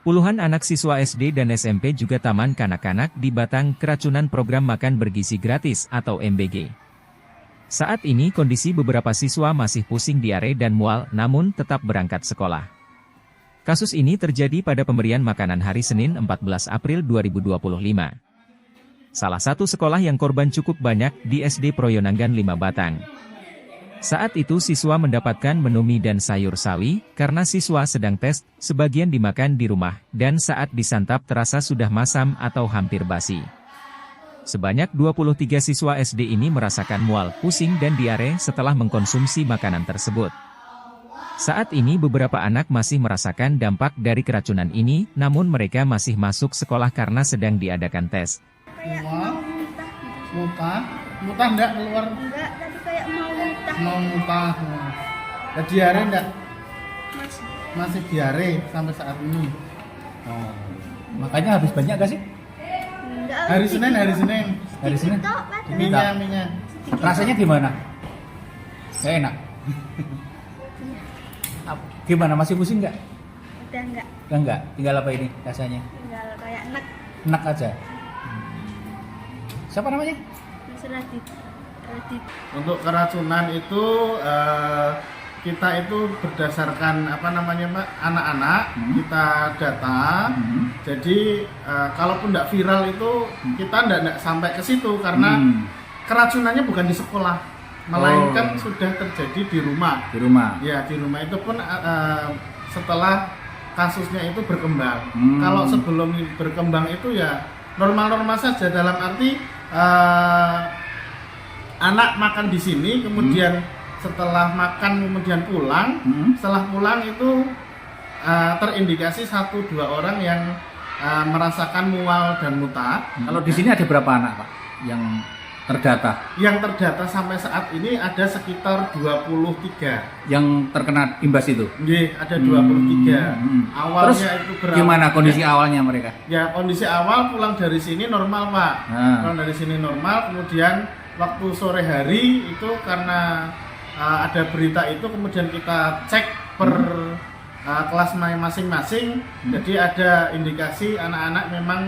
Puluhan anak siswa SD dan SMP juga Taman Kanak-kanak di Batang keracunan program makan bergizi gratis atau MBG. Saat ini kondisi beberapa siswa masih pusing diare dan mual namun tetap berangkat sekolah. Kasus ini terjadi pada pemberian makanan hari Senin 14 April 2025. Salah satu sekolah yang korban cukup banyak di SD Proyonanggan 5 Batang. Saat itu siswa mendapatkan menu mie dan sayur sawi, karena siswa sedang tes, sebagian dimakan di rumah, dan saat disantap terasa sudah masam atau hampir basi. Sebanyak 23 siswa SD ini merasakan mual, pusing dan diare setelah mengkonsumsi makanan tersebut. Saat ini beberapa anak masih merasakan dampak dari keracunan ini, namun mereka masih masuk sekolah karena sedang diadakan tes. Kayak mau muntah gitu. Muntah enggak keluar? Enggak, tadi kayak mau muntah. Mau muntah. Ada diare enggak? Masih. Masih diare sampai saat ini. Oh. Makanya habis banyak gak sih? Enggak. Hari Senin. Hari Senin? Tok, Pak. Minyak. Rasanya gimana? Gak enak? Gimana? Masih pusing nggak? Udah enggak. Enggak. Tinggal apa ini rasanya? Tinggal kayak enak. Enak aja. Siapa namanya? Mas Radit. Untuk keracunan itu kita itu berdasarkan anak-anak kita data. Jadi kalaupun tidak viral itu kita tidak sampai ke situ karena keracunannya bukan di sekolah, melainkan sudah terjadi di rumah. Di rumah. Ya, di rumah itu pun setelah kasusnya itu berkembang. Kalau sebelum berkembang itu ya normal-normal saja, dalam arti anak makan di sini, kemudian setelah makan kemudian pulang, setelah pulang itu terindikasi 1-2 orang yang merasakan mual dan muntah. Kalau di sini ada berapa anak, Pak, yang terdata? Yang terdata sampai saat ini ada sekitar 23. Yang terkena imbas itu? Nggih, ada 23. Awalnya Terus itu berawal gimana kondisi awalnya mereka? Ya, kondisi awal pulang dari sini normal, Pak. Pulang dari sini normal, kemudian waktu sore hari itu karena ada berita itu kemudian kita cek per kelas masing-masing. Jadi ada indikasi anak-anak memang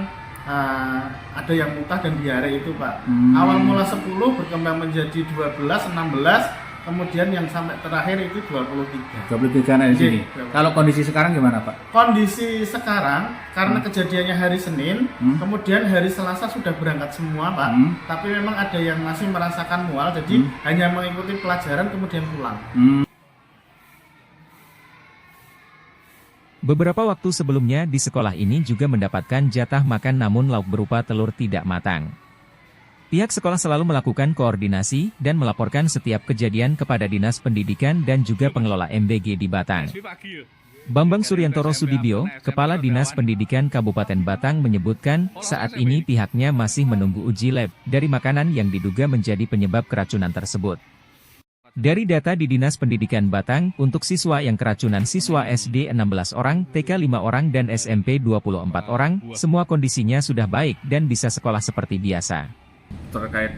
ada yang muntah dan diare itu, Pak. Awal mula 10 berkembang menjadi 12, 16, kemudian yang sampai terakhir itu 23. 23 anak di sini. Kalau kondisi sekarang gimana, Pak? Kondisi sekarang karena kejadiannya hari Senin, kemudian hari Selasa sudah berangkat semua, Pak. Tapi memang ada yang masih merasakan mual, jadi hanya mengikuti pelajaran kemudian pulang. Beberapa waktu sebelumnya di sekolah ini juga mendapatkan jatah makan namun lauk berupa telur tidak matang. Pihak sekolah selalu melakukan koordinasi dan melaporkan setiap kejadian kepada Dinas Pendidikan dan juga pengelola MBG di Batang. Bambang Suryantoro Sudibyo, Kepala Dinas Pendidikan Kabupaten Batang menyebutkan saat ini pihaknya masih menunggu uji lab dari makanan yang diduga menjadi penyebab keracunan tersebut. Dari data di Dinas Pendidikan Batang, untuk siswa yang keracunan siswa SD 16 orang, TK 5 orang dan SMP 24 orang, semua kondisinya sudah baik dan bisa sekolah seperti biasa. Terkait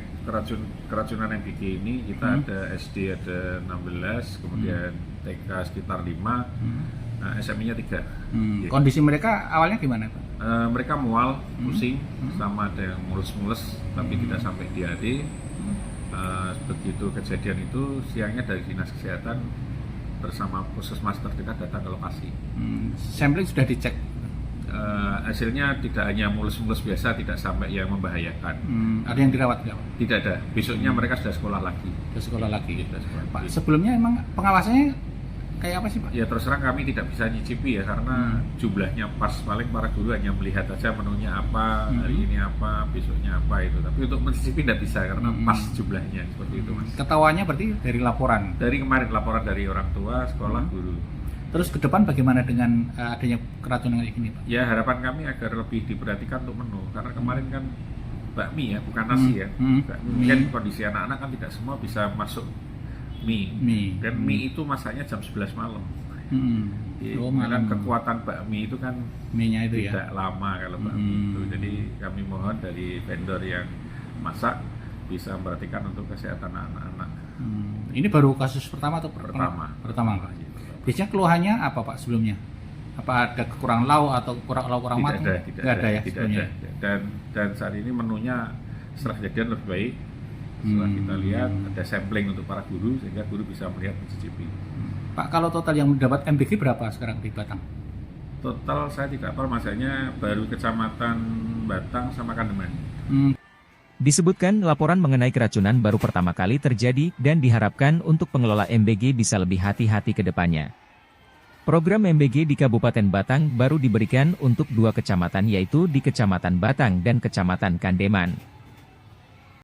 keracunan MBG ini kita ada SD ada 16, kemudian TK sekitar 5, SMI-nya 3. Kondisi mereka awalnya gimana, Pak? Mereka mual, pusing, sama ada yang mulus-mulus tapi tidak sampai diare. Begitu kejadian itu siangnya dari Dinas Kesehatan bersama puskesmas terdekat datang ke lokasi. Sampling sudah dicek? Hasilnya tidak hanya mulus-mulus biasa, tidak sampai yang membahayakan. Ada yang dirawat nggak, Pak? Tidak ada. Besoknya mereka sudah sekolah lagi. Sudah sekolah lagi. Sudah sekolah Pak, lagi. sebelumnya emang pengawasannya kayak apa sih, Pak? Ya terus terang kami tidak bisa nyicipi ya karena jumlahnya pas, paling para guru hanya melihat aja menunya apa, hari ini apa, besoknya apa itu. Tapi untuk mencicipi tidak bisa karena pas jumlahnya seperti itu, Mas. Ketahuannya berarti dari laporan? Dari kemarin laporan dari orang tua, sekolah, guru. Terus ke depan bagaimana dengan adanya keracunan kayak gini, Pak? Ya harapan kami agar lebih diperhatikan untuk menu karena kemarin kan bakmi ya, bukan nasi ya. Bakmi kan kondisi anak-anak kan tidak semua bisa masuk mie. Dan mie itu masaknya jam 11 malam. Malam. Kekuatan bakmi itu kan mie-nya itu tidak lama kalau bakmi itu. Jadi kami mohon dari vendor yang masak bisa memperhatikan untuk kesehatan anak-anak. Ini baru kasus pertama atau Pertama. Pertama, Pak. Biasanya keluhannya apa, Pak, sebelumnya? Apa ada kekurangan lauk atau kurang matang? Tidak ada ya sebelumnya. Dan saat ini menunya setelah kejadian lebih baik. Setelah kita lihat ada sampling untuk para guru sehingga guru bisa melihat mencicipi. Pak, kalau total yang mendapat MBG berapa sekarang di Batang? Total saya tidak tahu, masanya baru Kecamatan Batang sama Kandeman. Disebutkan laporan mengenai keracunan baru pertama kali terjadi dan diharapkan untuk pengelola MBG bisa lebih hati-hati ke depannya. Program MBG di Kabupaten Batang baru diberikan untuk 2 kecamatan yaitu di Kecamatan Batang dan Kecamatan Kandeman.